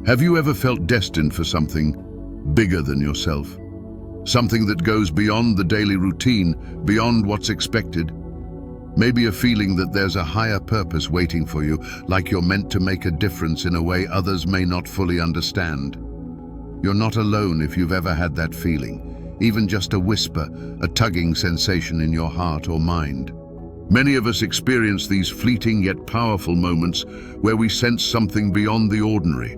Have you ever felt destined for something bigger than yourself? Something that goes beyond the daily routine, beyond what's expected? Maybe a feeling that there's a higher purpose waiting for you, like you're meant to make a difference in a way others may not fully understand. You're not alone if you've ever had that feeling, even just a whisper, a tugging sensation in your heart or mind. Many of us experience these fleeting yet powerful moments where we sense something beyond the ordinary.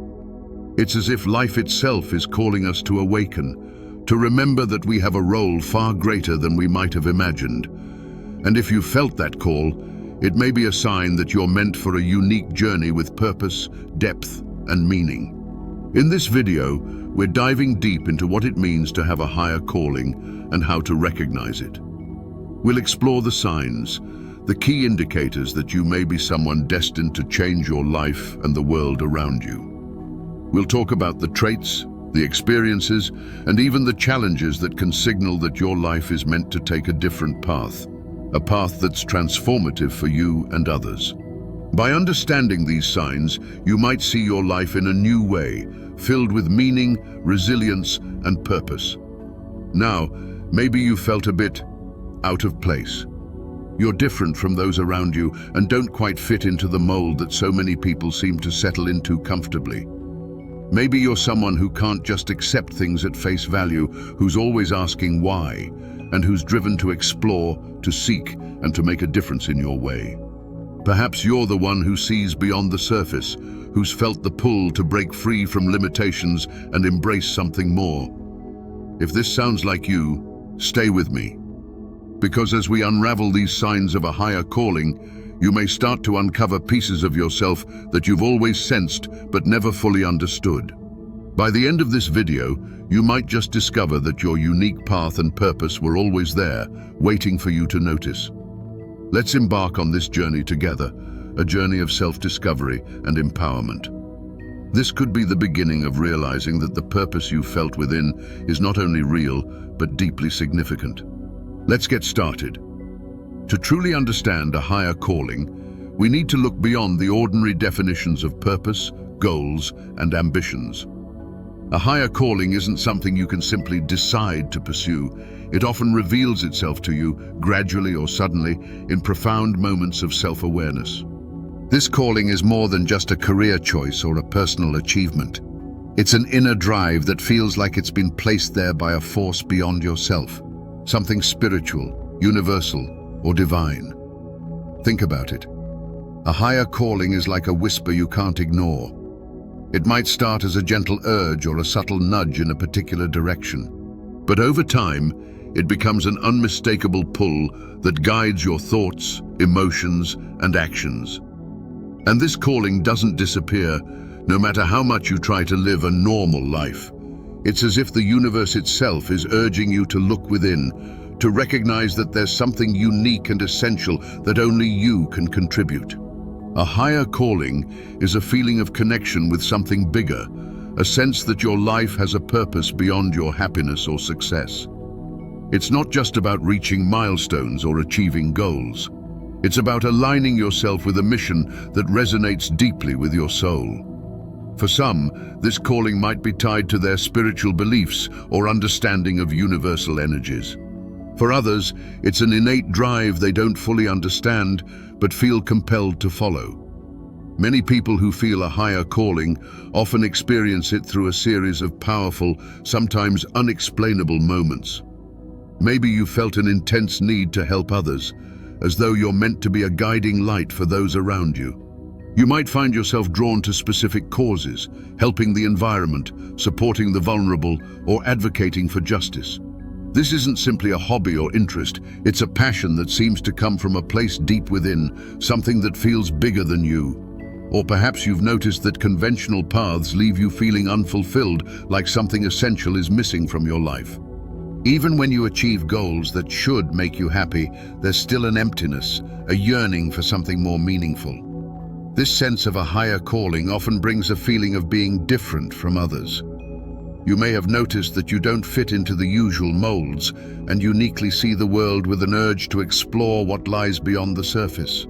It's as if life itself is calling us to awaken, to remember that we have a role far greater than we might have imagined. And if you felt that call, it may be a sign that you're meant for a unique journey with purpose, depth, and meaning. In this video, we're diving deep into what it means to have a higher calling and how to recognize it. We'll explore the signs, the key indicators that you may be someone destined to change your life and the world around you. We'll talk about the traits, the experiences, and even the challenges that can signal that your life is meant to take a different path, a path that's transformative for you and others. By understanding these signs, you might see your life in a new way, filled with meaning, resilience, and purpose. Now, maybe you felt a bit out of place. You're different from those around you and don't quite fit into the mold that so many people seem to settle into comfortably. Maybe you're someone who can't just accept things at face value, who's always asking why, and who's driven to explore, to seek, and to make a difference in your way. Perhaps you're the one who sees beyond the surface, who's felt the pull to break free from limitations and embrace something more. If this sounds like you, stay with me. Because as we unravel these signs of a higher calling, you may start to uncover pieces of yourself that you've always sensed but never fully understood. By the end of this video, you might just discover that your unique path and purpose were always there, waiting for you to notice. Let's embark on this journey together, a journey of self-discovery and empowerment. This could be the beginning of realizing that the purpose you felt within is not only real, but deeply significant. Let's get started. To truly understand a higher calling, we need to look beyond the ordinary definitions of purpose, goals, and ambitions. A higher calling isn't something you can simply decide to pursue. It often reveals itself to you, gradually or suddenly, in profound moments of self-awareness. This calling is more than just a career choice or a personal achievement. It's an inner drive that feels like it's been placed there by a force beyond yourself, something spiritual, universal, or divine. Think about it. A higher calling is like a whisper you can't ignore. It might start as a gentle urge or a subtle nudge in a particular direction, but over time, it becomes an unmistakable pull that guides your thoughts, emotions, and actions. And this calling doesn't disappear, no matter how much you try to live a normal life. It's as if the universe itself is urging you to look within, to recognize that there's something unique and essential that only you can contribute. A higher calling is a feeling of connection with something bigger, a sense that your life has a purpose beyond your happiness or success. It's not just about reaching milestones or achieving goals. It's about aligning yourself with a mission that resonates deeply with your soul. For some, this calling might be tied to their spiritual beliefs or understanding of universal energies. For others, it's an innate drive they don't fully understand, but feel compelled to follow. Many people who feel a higher calling often experience it through a series of powerful, sometimes unexplainable moments. Maybe you felt an intense need to help others, as though you're meant to be a guiding light for those around you. You might find yourself drawn to specific causes, helping the environment, supporting the vulnerable, or advocating for justice. This isn't simply a hobby or interest, it's a passion that seems to come from a place deep within, something that feels bigger than you. Or perhaps you've noticed that conventional paths leave you feeling unfulfilled, like something essential is missing from your life. Even when you achieve goals that should make you happy, there's still an emptiness, a yearning for something more meaningful. This sense of a higher calling often brings a feeling of being different from others. You may have noticed that you don't fit into the usual molds and uniquely see the world with an urge to explore what lies beyond the surface.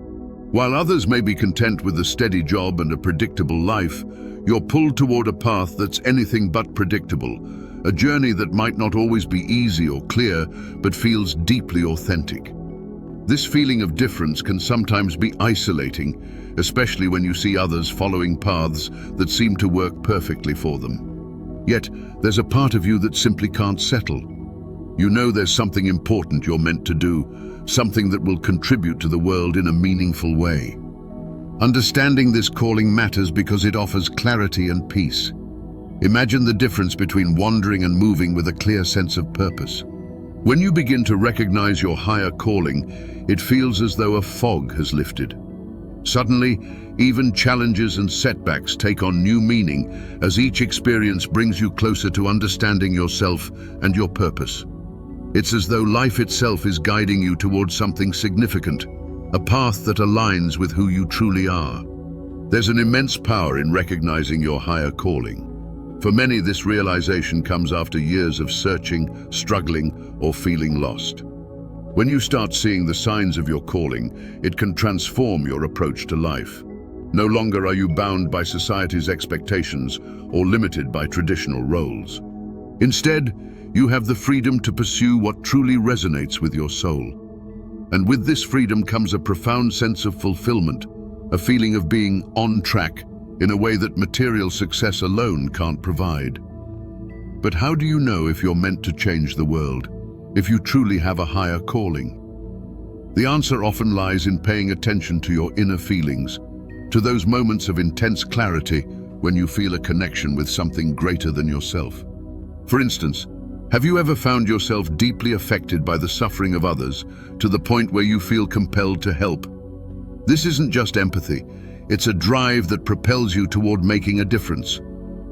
While others may be content with a steady job and a predictable life, You're pulled toward a path that's anything but predictable, a journey that might not always be easy or clear, but feels deeply authentic. This feeling of difference can sometimes be isolating, especially when you see others following paths that seem to work perfectly for them. Yet, there's a part of you that simply can't settle. You know there's something important you're meant to do, something that will contribute to the world in a meaningful way. Understanding this calling matters because it offers clarity and peace. Imagine the difference between wandering and moving with a clear sense of purpose. When you begin to recognize your higher calling, it feels as though a fog has lifted. Suddenly, even challenges and setbacks take on new meaning as each experience brings you closer to understanding yourself and your purpose. It's as though life itself is guiding you towards something significant, a path that aligns with who you truly are. There's an immense power in recognizing your higher calling. For many, this realization comes after years of searching, struggling, or feeling lost. When you start seeing the signs of your calling, it can transform your approach to life. No longer are you bound by society's expectations or limited by traditional roles. Instead, you have the freedom to pursue what truly resonates with your soul. And with this freedom comes a profound sense of fulfillment, a feeling of being on track in a way that material success alone can't provide. But how do you know if you're meant to change the world, if you truly have a higher calling? The answer often lies in paying attention to your inner feelings, to those moments of intense clarity when you feel a connection with something greater than yourself. For instance, have you ever found yourself deeply affected by the suffering of others to the point where you feel compelled to help? This isn't just empathy, it's a drive that propels you toward making a difference.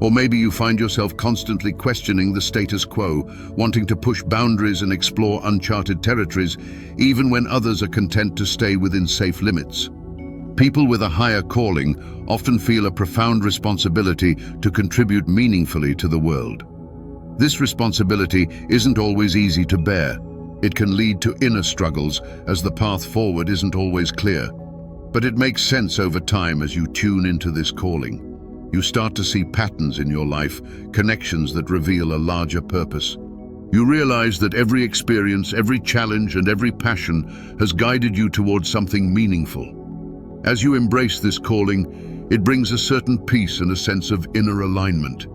Or maybe you find yourself constantly questioning the status quo, wanting to push boundaries and explore uncharted territories, even when others are content to stay within safe limits. People with a higher calling often feel a profound responsibility to contribute meaningfully to the world. This responsibility isn't always easy to bear. It can lead to inner struggles as the path forward isn't always clear. But it makes sense over time as you tune into this calling. You start to see patterns in your life, connections that reveal a larger purpose. You realize that every experience, every challenge, and every passion has guided you towards something meaningful. As you embrace this calling, it brings a certain peace and a sense of inner alignment.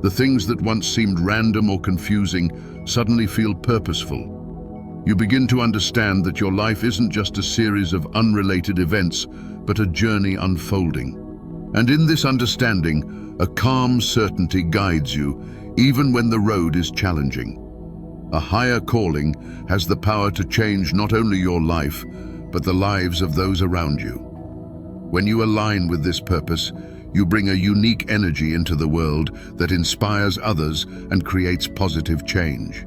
The things that once seemed random or confusing suddenly feel purposeful. You begin to understand that your life isn't just a series of unrelated events, but a journey unfolding. And in this understanding, a calm certainty guides you, even when the road is challenging. A higher calling has the power to change not only your life, but the lives of those around you. When you align with this purpose, you bring a unique energy into the world that inspires others and creates positive change.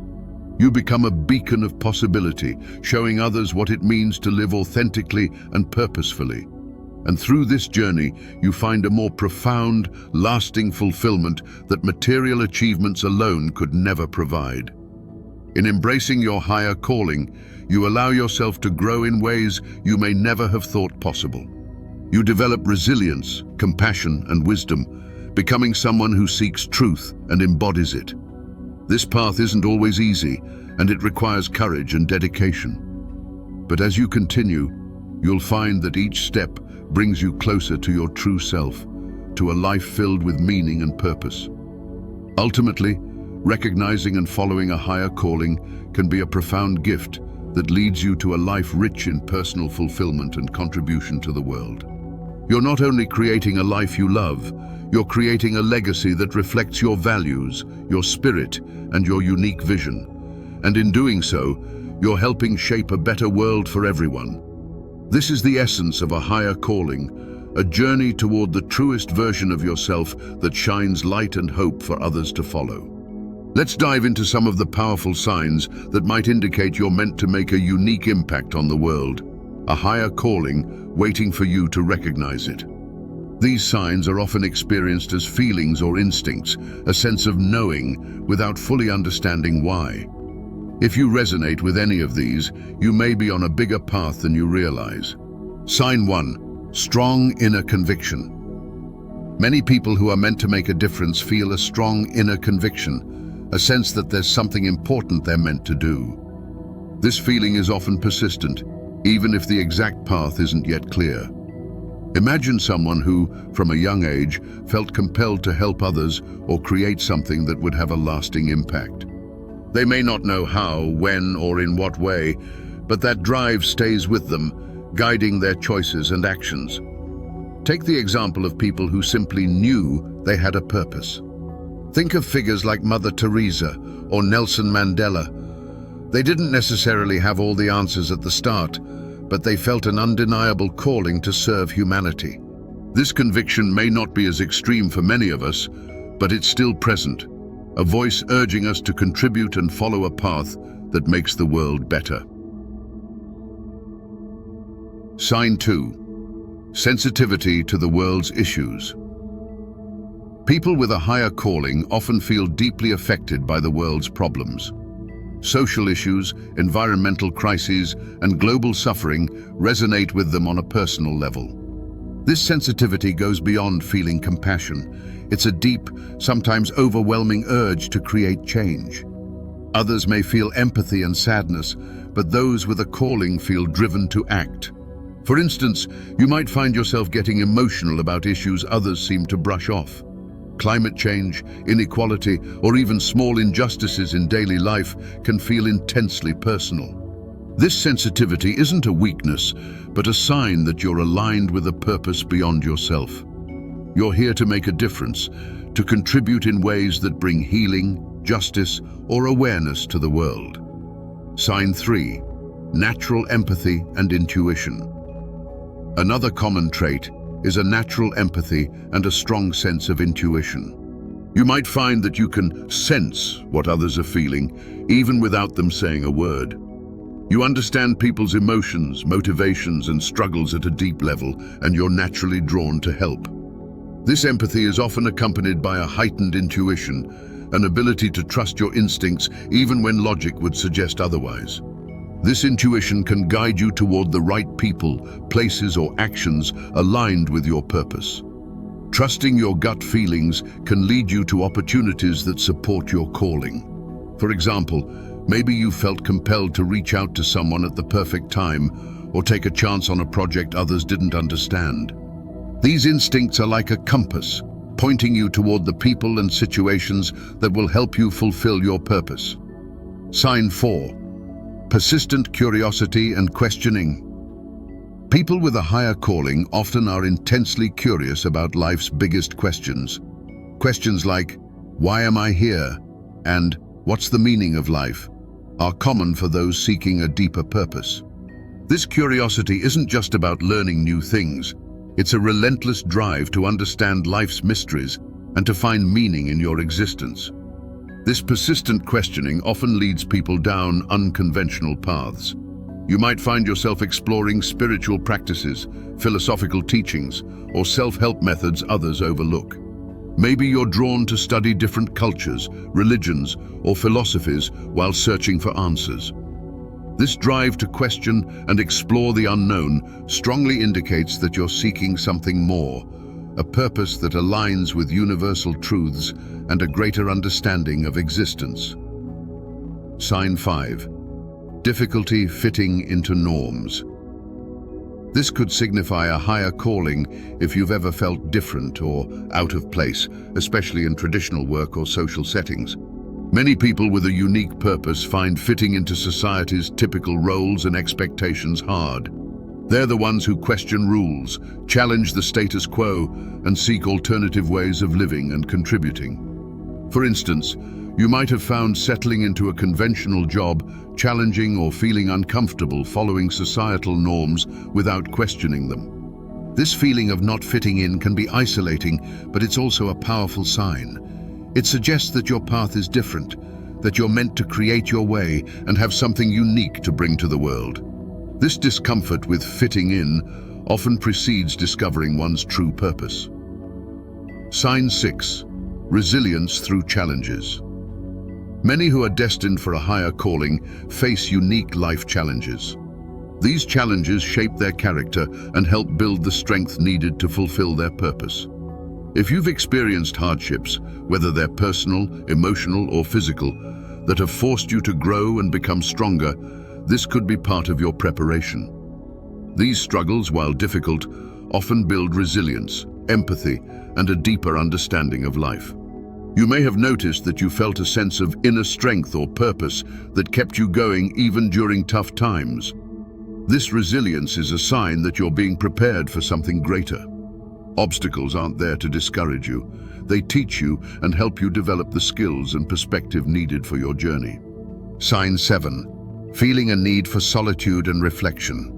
You become a beacon of possibility, showing others what it means to live authentically and purposefully. And through this journey, you find a more profound, lasting fulfillment that material achievements alone could never provide. In embracing your higher calling, you allow yourself to grow in ways you may never have thought possible. You develop resilience, compassion, and wisdom, becoming someone who seeks truth and embodies it. This path isn't always easy, and it requires courage and dedication. But as you continue, you'll find that each step brings you closer to your true self, to a life filled with meaning and purpose. Ultimately, recognizing and following a higher calling can be a profound gift that leads you to a life rich in personal fulfillment and contribution to the world. You're not only creating a life you love, you're creating a legacy that reflects your values, your spirit, and your unique vision. And in doing so, you're helping shape a better world for everyone. This is the essence of a higher calling, a journey toward the truest version of yourself that shines light and hope for others to follow. Let's dive into some of the powerful signs that might indicate you're meant to make a unique impact on the world, a higher calling waiting for you to recognize it. These signs are often experienced as feelings or instincts, a sense of knowing without fully understanding why. If you resonate with any of these, you may be on a bigger path than you realize. Sign 1. Strong inner conviction. Many people who are meant to make a difference feel a strong inner conviction, a sense that there's something important they're meant to do. This feeling is often persistent, even if the exact path isn't yet clear. Imagine someone who, from a young age, felt compelled to help others or create something that would have a lasting impact. They may not know how, when, or in what way, but that drive stays with them, guiding their choices and actions. Take the example of people who simply knew they had a purpose. Think of figures like Mother Teresa or Nelson Mandela. They didn't necessarily have all the answers at the start, but they felt an undeniable calling to serve humanity. This conviction may not be as extreme for many of us, but it's still present, a voice urging us to contribute and follow a path that makes the world better. Sign 2. Sensitivity to the world's issues. People with a higher calling often feel deeply affected by the world's problems. Social issues, environmental crises, and global suffering resonate with them on a personal level. This sensitivity goes beyond feeling compassion. It's a deep, sometimes overwhelming urge to create change. Others may feel empathy and sadness, but those with a calling feel driven to act. For instance, you might find yourself getting emotional about issues others seem to brush off. Climate change, inequality, or even small injustices in daily life can feel intensely personal. This sensitivity isn't a weakness, but a sign that you're aligned with a purpose beyond yourself. You're here to make a difference, to contribute in ways that bring healing, justice, or awareness to the world. Sign 3. Natural empathy and intuition. Another common trait is a natural empathy and a strong sense of intuition. You might find that you can sense what others are feeling, even without them saying a word. You understand people's emotions, motivations, and struggles at a deep level, and you're naturally drawn to help. This empathy is often accompanied by a heightened intuition, an ability to trust your instincts even when logic would suggest otherwise. This intuition can guide you toward the right people, places, or actions aligned with your purpose. Trusting your gut feelings can lead you to opportunities that support your calling. For example, maybe you felt compelled to reach out to someone at the perfect time or take a chance on a project others didn't understand. These instincts are like a compass, pointing you toward the people and situations that will help you fulfill your purpose. Sign 4. Persistent curiosity and questioning. People with a higher calling often are intensely curious about life's biggest questions. Questions like, "Why am I here?" and "What's the meaning of life?" are common for those seeking a deeper purpose. This curiosity isn't just about learning new things. It's a relentless drive to understand life's mysteries and to find meaning in your existence. This persistent questioning often leads people down unconventional paths. You might find yourself exploring spiritual practices, philosophical teachings, or self-help methods others overlook. Maybe you're drawn to study different cultures, religions, or philosophies while searching for answers. This drive to question and explore the unknown strongly indicates that you're seeking something more, a purpose that aligns with universal truths and a greater understanding of existence. Sign 5. Difficulty fitting into norms. This could signify a higher calling if you've ever felt different or out of place, especially in traditional work or social settings. Many people with a unique purpose find fitting into society's typical roles and expectations hard. They're the ones who question rules, challenge the status quo, and seek alternative ways of living and contributing. For instance, you might have found settling into a conventional job challenging or feeling uncomfortable following societal norms without questioning them. This feeling of not fitting in can be isolating, but it's also a powerful sign. It suggests that your path is different, that you're meant to create your way and have something unique to bring to the world. This discomfort with fitting in often precedes discovering one's true purpose. Sign 6. Resilience through challenges. Many who are destined for a higher calling face unique life challenges. These challenges shape their character and help build the strength needed to fulfill their purpose. If you've experienced hardships, whether they're personal, emotional, or physical, that have forced you to grow and become stronger, this could be part of your preparation. These struggles, while difficult, often build resilience, empathy, and a deeper understanding of life. You may have noticed that you felt a sense of inner strength or purpose that kept you going even during tough times. This resilience is a sign that you're being prepared for something greater. Obstacles aren't there to discourage you. They teach you and help you develop the skills and perspective needed for your journey. Sign 7. Feeling a need for solitude and reflection.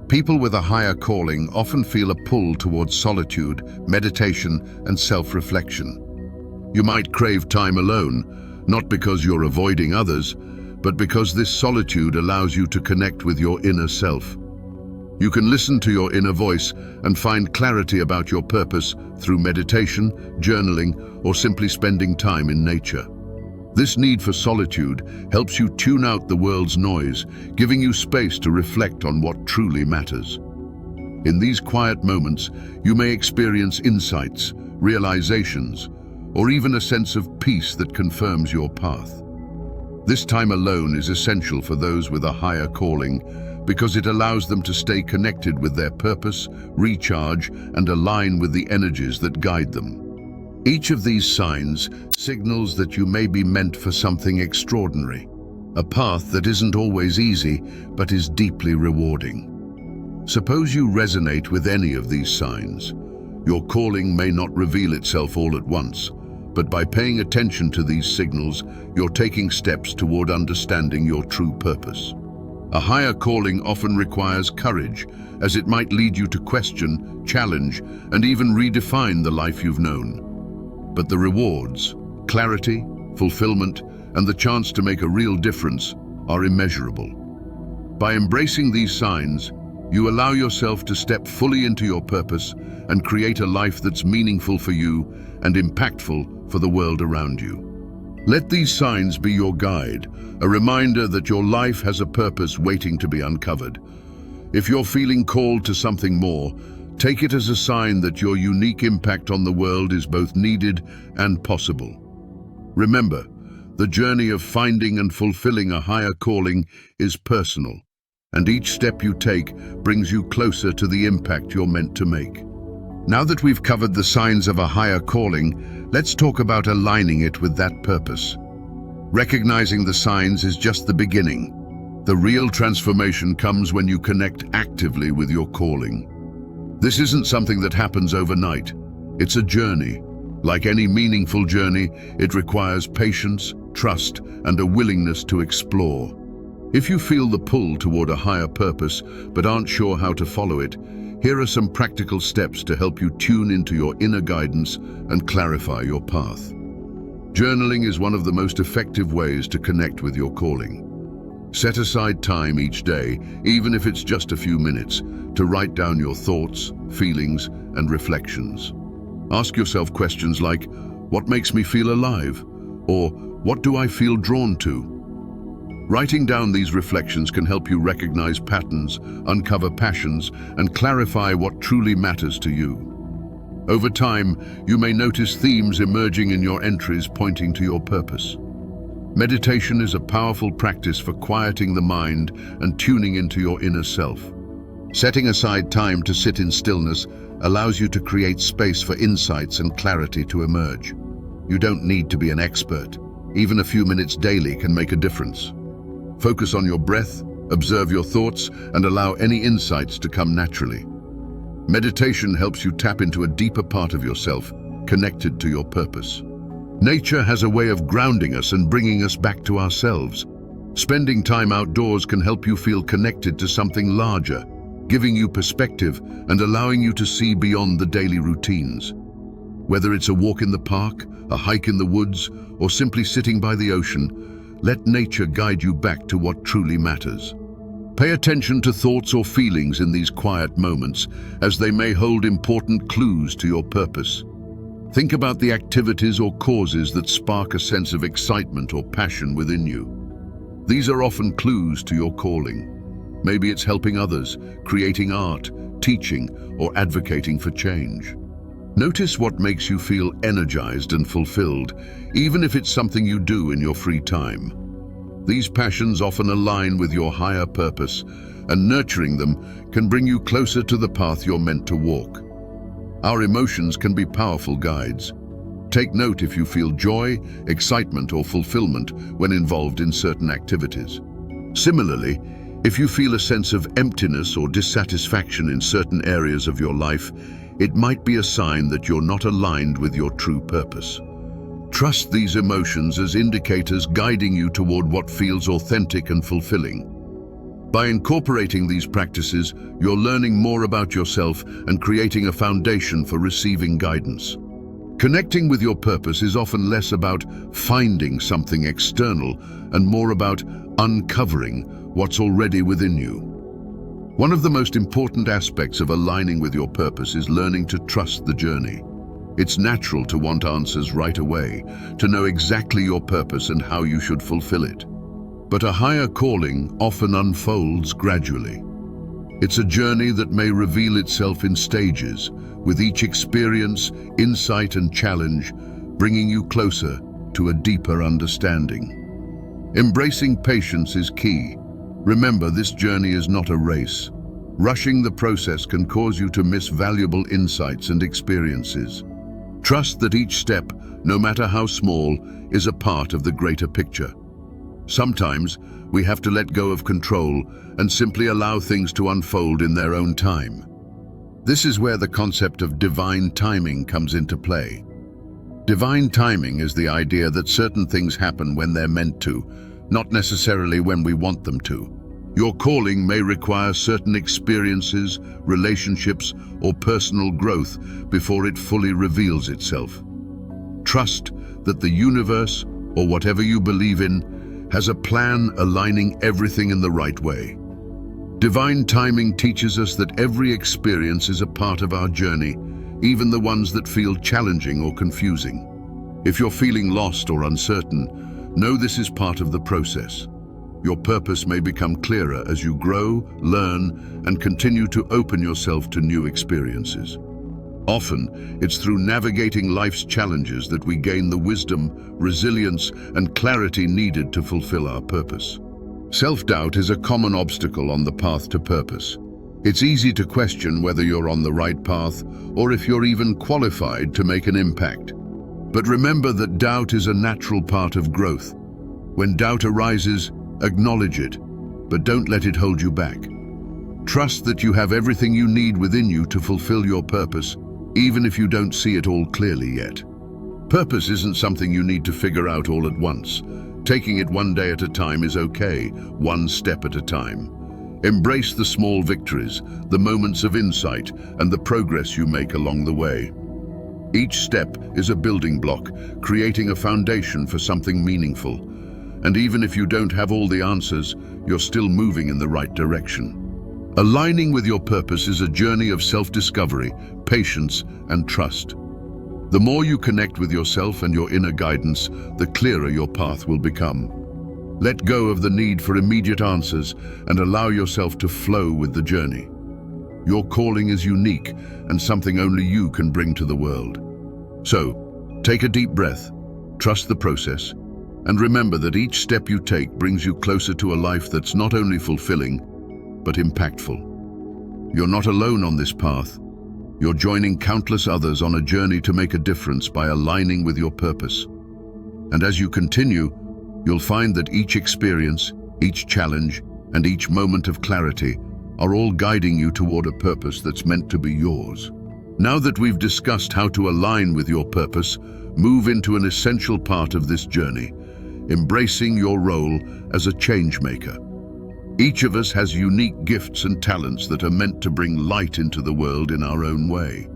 People with a higher calling often feel a pull towards solitude, meditation, and self-reflection. You might crave time alone, not because you're avoiding others, but because this solitude allows you to connect with your inner self. You can listen to your inner voice and find clarity about your purpose through meditation, journaling, or simply spending time in nature. This need for solitude helps you tune out the world's noise, giving you space to reflect on what truly matters. In these quiet moments, you may experience insights, realizations, or even a sense of peace that confirms your path. This time alone is essential for those with a higher calling because it allows them to stay connected with their purpose, recharge, and align with the energies that guide them. Each of these signs signals that you may be meant for something extraordinary, a path that isn't always easy, but is deeply rewarding. Suppose you resonate with any of these signs. Your calling may not reveal itself all at once, but by paying attention to these signals, you're taking steps toward understanding your true purpose. A higher calling often requires courage, as it might lead you to question, challenge, and even redefine the life you've known. But the rewards, clarity, fulfillment, and the chance to make a real difference are immeasurable. By embracing these signs, you allow yourself to step fully into your purpose and create a life that's meaningful for you and impactful for the world around you. Let these signs be your guide, a reminder that your life has a purpose waiting to be uncovered. If you're feeling called to something more, take it as a sign that your unique impact on the world is both needed and possible. Remember, the journey of finding and fulfilling a higher calling is personal, and each step you take brings you closer to the impact you're meant to make. Now that we've covered the signs of a higher calling, let's talk about aligning it with that purpose. Recognizing the signs is just the beginning. The real transformation comes when you connect actively with your calling. This isn't something that happens overnight. It's a journey. Like any meaningful journey, it requires patience, trust, and a willingness to explore. If you feel the pull toward a higher purpose but aren't sure how to follow it, here are some practical steps to help you tune into your inner guidance and clarify your path. Journaling is one of the most effective ways to connect with your calling. Set aside time each day, even if it's just a few minutes, to write down your thoughts, feelings, and reflections. Ask yourself questions like, what makes me feel alive? Or, what do I feel drawn to? Writing down these reflections can help you recognize patterns, uncover passions, and clarify what truly matters to you. Over time, you may notice themes emerging in your entries pointing to your purpose. Meditation is a powerful practice for quieting the mind and tuning into your inner self. Setting aside time to sit in stillness allows you to create space for insights and clarity to emerge. You don't need to be an expert. Even a few minutes daily can make a difference. Focus on your breath, observe your thoughts, and allow any insights to come naturally. Meditation helps you tap into a deeper part of yourself, connected to your purpose. Nature has a way of grounding us and bringing us back to ourselves. Spending time outdoors can help you feel connected to something larger, giving you perspective and allowing you to see beyond the daily routines. Whether it's a walk in the park, a hike in the woods, or simply sitting by the ocean, let nature guide you back to what truly matters. Pay attention to thoughts or feelings in these quiet moments, as they may hold important clues to your purpose. Think about the activities or causes that spark a sense of excitement or passion within you. These are often clues to your calling. Maybe it's helping others, creating art, teaching, or advocating for change. Notice what makes you feel energized and fulfilled, even if it's something you do in your free time. These passions often align with your higher purpose, and nurturing them can bring you closer to the path you're meant to walk. Our emotions can be powerful guides. Take note if you feel joy, excitement, or fulfillment when involved in certain activities. Similarly, if you feel a sense of emptiness or dissatisfaction in certain areas of your life, it might be a sign that you're not aligned with your true purpose. Trust these emotions as indicators guiding you toward what feels authentic and fulfilling. By incorporating these practices, you're learning more about yourself and creating a foundation for receiving guidance. Connecting with your purpose is often less about finding something external and more about uncovering what's already within you. One of the most important aspects of aligning with your purpose is learning to trust the journey. It's natural to want answers right away, to know exactly your purpose and how you should fulfill it. But a higher calling often unfolds gradually. It's a journey that may reveal itself in stages, with each experience, insight, and challenge bringing you closer to a deeper understanding. Embracing patience is key. Remember, this journey is not a race. Rushing the process can cause you to miss valuable insights and experiences. Trust that each step, no matter how small, is a part of the greater picture. Sometimes, we have to let go of control and simply allow things to unfold in their own time. This is where the concept of divine timing comes into play. Divine timing is the idea that certain things happen when they're meant to, not necessarily when we want them to. Your calling may require certain experiences, relationships, or personal growth before it fully reveals itself. Trust that the universe, or whatever you believe in, has a plan aligning everything in the right way. Divine timing teaches us that every experience is a part of our journey, even the ones that feel challenging or confusing. If you're feeling lost or uncertain, know this is part of the process. Your purpose may become clearer as you grow, learn, and continue to open yourself to new experiences. Often, it's through navigating life's challenges that we gain the wisdom, resilience, and clarity needed to fulfill our purpose. Self-doubt is a common obstacle on the path to purpose. It's easy to question whether you're on the right path or if you're even qualified to make an impact. But remember that doubt is a natural part of growth. When doubt arises, acknowledge it, but don't let it hold you back. Trust that you have everything you need within you to fulfill your purpose, even if you don't see it all clearly yet. Purpose isn't something you need to figure out all at once. Taking it one day at a time is okay, one step at a time. Embrace the small victories, the moments of insight, and the progress you make along the way. Each step is a building block, creating a foundation for something meaningful. And even if you don't have all the answers, you're still moving in the right direction. Aligning with your purpose is a journey of self-discovery, patience, and trust. The more you connect with yourself and your inner guidance, the clearer your path will become. Let go of the need for immediate answers and allow yourself to flow with the journey. Your calling is unique and something only you can bring to the world. So, take a deep breath, trust the process, and remember that each step you take brings you closer to a life that's not only fulfilling, but impactful. You're not alone on this path. You're joining countless others on a journey to make a difference by aligning with your purpose. And as you continue, you'll find that each experience, each challenge, and each moment of clarity are all guiding you toward a purpose that's meant to be yours. Now that we've discussed how to align with your purpose, move into an essential part of this journey, embracing your role as a change maker. Each of us has unique gifts and talents that are meant to bring light into the world in our own way.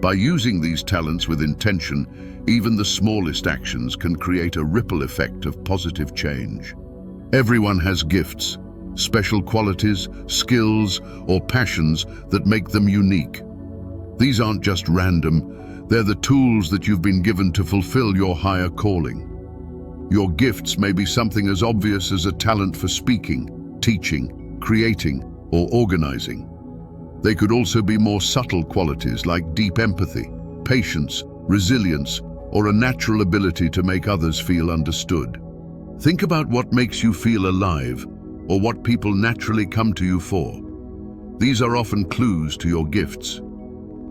By using these talents with intention, even the smallest actions can create a ripple effect of positive change. Everyone has gifts, special qualities, skills, or passions that make them unique. These aren't just random, they're the tools that you've been given to fulfill your higher calling. Your gifts may be something as obvious as a talent for speaking, teaching, creating, or organizing. They could also be more subtle qualities like deep empathy, patience, resilience, or a natural ability to make others feel understood. Think about what makes you feel alive, or what people naturally come to you for. These are often clues to your gifts.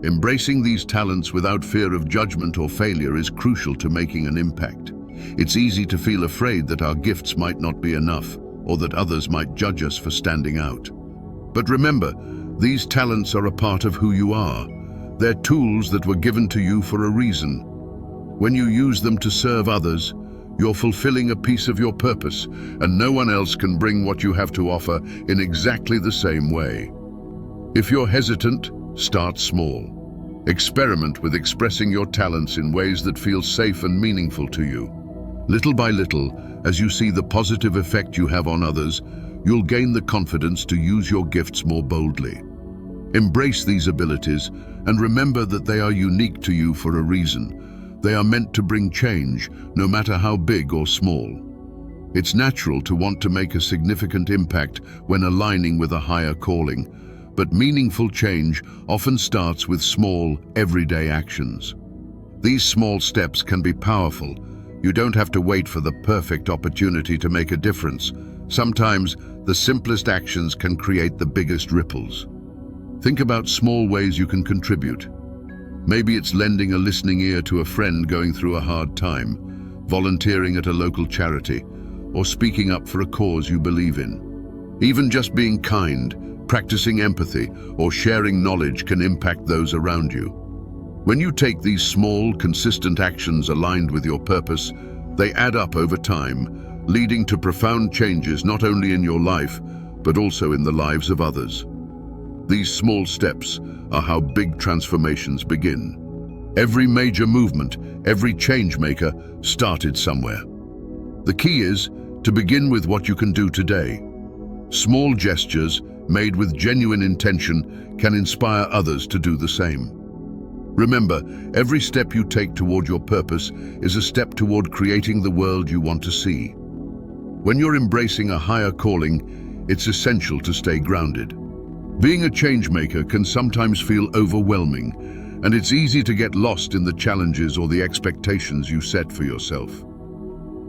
Embracing these talents without fear of judgment or failure is crucial to making an impact. It's easy to feel afraid that our gifts might not be enough, or that others might judge us for standing out. But remember, these talents are a part of who you are. They're tools that were given to you for a reason. When you use them to serve others, you're fulfilling a piece of your purpose, and no one else can bring what you have to offer in exactly the same way. If you're hesitant, start small. Experiment with expressing your talents in ways that feel safe and meaningful to you. Little by little, as you see the positive effect you have on others, you'll gain the confidence to use your gifts more boldly. Embrace these abilities and remember that they are unique to you for a reason. They are meant to bring change, no matter how big or small. It's natural to want to make a significant impact when aligning with a higher calling, but meaningful change often starts with small, everyday actions. These small steps can be powerful. You don't have to wait for the perfect opportunity to make a difference. Sometimes, the simplest actions can create the biggest ripples. Think about small ways you can contribute. Maybe it's lending a listening ear to a friend going through a hard time, volunteering at a local charity, or speaking up for a cause you believe in. Even just being kind, practicing empathy, or sharing knowledge can impact those around you. When you take these small, consistent actions aligned with your purpose, they add up over time, leading to profound changes not only in your life, but also in the lives of others. These small steps are how big transformations begin. Every major movement, every change maker started somewhere. The key is to begin with what you can do today. Small gestures made with genuine intention can inspire others to do the same. Remember, every step you take toward your purpose is a step toward creating the world you want to see. When you're embracing a higher calling, it's essential to stay grounded. Being a change maker can sometimes feel overwhelming, and it's easy to get lost in the challenges or the expectations you set for yourself.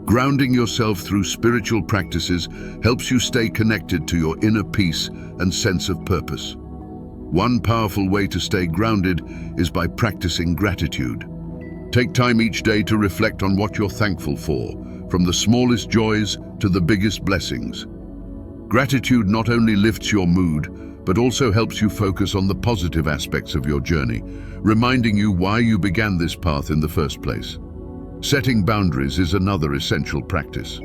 Grounding yourself through spiritual practices helps you stay connected to your inner peace and sense of purpose. One powerful way to stay grounded is by practicing gratitude. Take time each day to reflect on what you're thankful for, from the smallest joys to the biggest blessings. Gratitude not only lifts your mood, but also helps you focus on the positive aspects of your journey, reminding you why you began this path in the first place. Setting boundaries is another essential practice.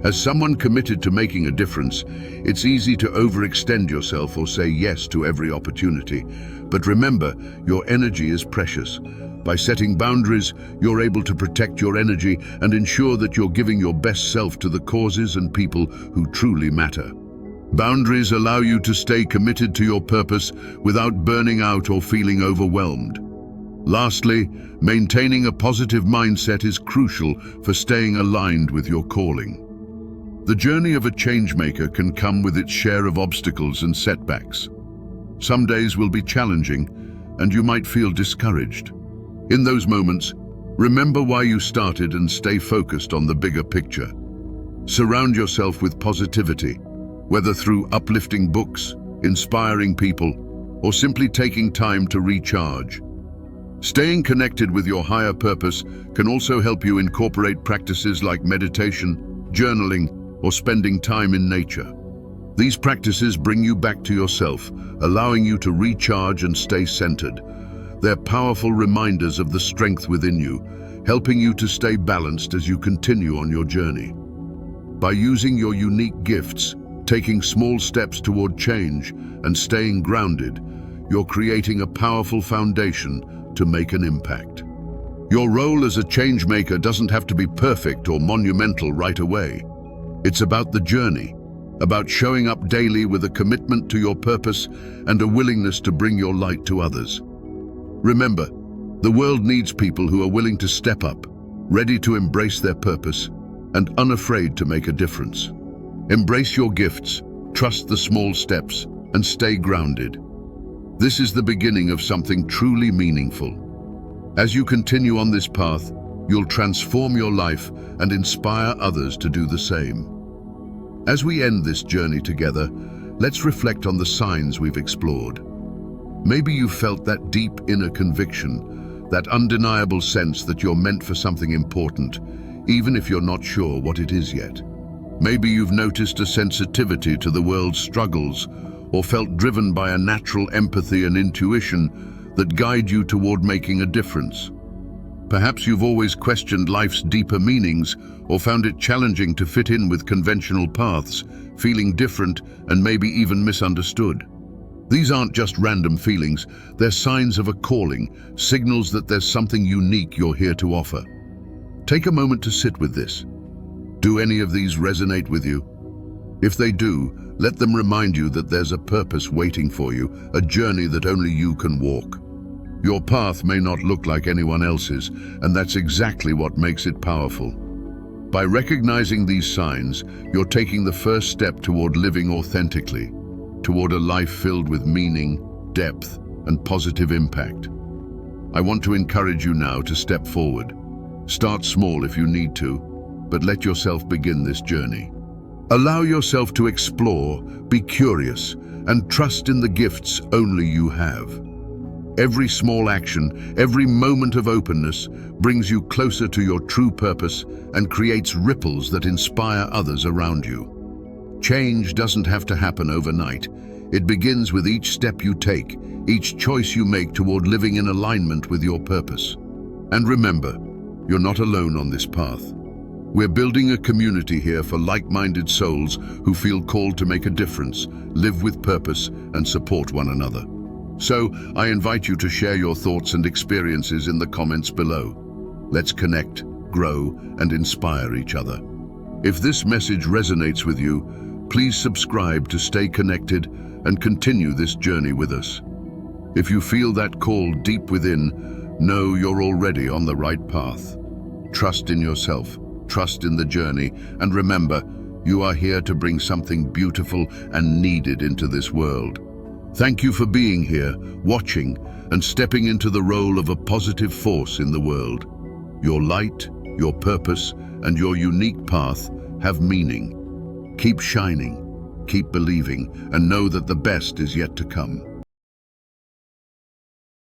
As someone committed to making a difference, it's easy to overextend yourself or say yes to every opportunity. But remember, your energy is precious. By setting boundaries, you're able to protect your energy and ensure that you're giving your best self to the causes and people who truly matter. Boundaries allow you to stay committed to your purpose without burning out or feeling overwhelmed. Lastly, maintaining a positive mindset is crucial for staying aligned with your calling. The journey of a changemaker can come with its share of obstacles and setbacks. Some days will be challenging, and you might feel discouraged. In those moments, remember why you started and stay focused on the bigger picture. Surround yourself with positivity, whether through uplifting books, inspiring people, or simply taking time to recharge. Staying connected with your higher purpose can also help you incorporate practices like meditation, journaling, or spending time in nature. These practices bring you back to yourself, allowing you to recharge and stay centered. They're powerful reminders of the strength within you, helping you to stay balanced as you continue on your journey. By using your unique gifts, taking small steps toward change, and staying grounded, you're creating a powerful foundation to make an impact. Your role as a change maker doesn't have to be perfect or monumental right away. It's about the journey, about showing up daily with a commitment to your purpose and a willingness to bring your light to others. Remember, the world needs people who are willing to step up, ready to embrace their purpose, and unafraid to make a difference. Embrace your gifts, trust the small steps, and stay grounded. This is the beginning of something truly meaningful. As you continue on this path, you'll transform your life and inspire others to do the same. As we end this journey together, let's reflect on the signs we've explored. Maybe you felt that deep inner conviction, that undeniable sense that you're meant for something important, even if you're not sure what it is yet. Maybe you've noticed a sensitivity to the world's struggles, or felt driven by a natural empathy and intuition that guide you toward making a difference. Perhaps you've always questioned life's deeper meanings or found it challenging to fit in with conventional paths, feeling different and maybe even misunderstood. These aren't just random feelings, they're signs of a calling, signals that there's something unique you're here to offer. Take a moment to sit with this. Do any of these resonate with you? If they do, let them remind you that there's a purpose waiting for you, a journey that only you can walk. Your path may not look like anyone else's, and that's exactly what makes it powerful. By recognizing these signs, you're taking the first step toward living authentically, toward a life filled with meaning, depth, and positive impact. I want to encourage you now to step forward. Start small if you need to, but let yourself begin this journey. Allow yourself to explore, be curious, and trust in the gifts only you have. Every small action, every moment of openness brings you closer to your true purpose and creates ripples that inspire others around you. Change doesn't have to happen overnight. It begins with each step you take, each choice you make toward living in alignment with your purpose. And remember, you're not alone on this path. We're building a community here for like-minded souls who feel called to make a difference, live with purpose, and support one another. So, I invite you to share your thoughts and experiences in the comments below. Let's connect, grow, and inspire each other. If this message resonates with you, please subscribe to stay connected and continue this journey with us. If you feel that call deep within, know you're already on the right path. Trust in yourself, trust in the journey, and remember, you are here to bring something beautiful and needed into this world. Thank you for being here, watching, and stepping into the role of a positive force in the world. Your light, your purpose, and your unique path have meaning. Keep shining, keep believing, and know that the best is yet to come.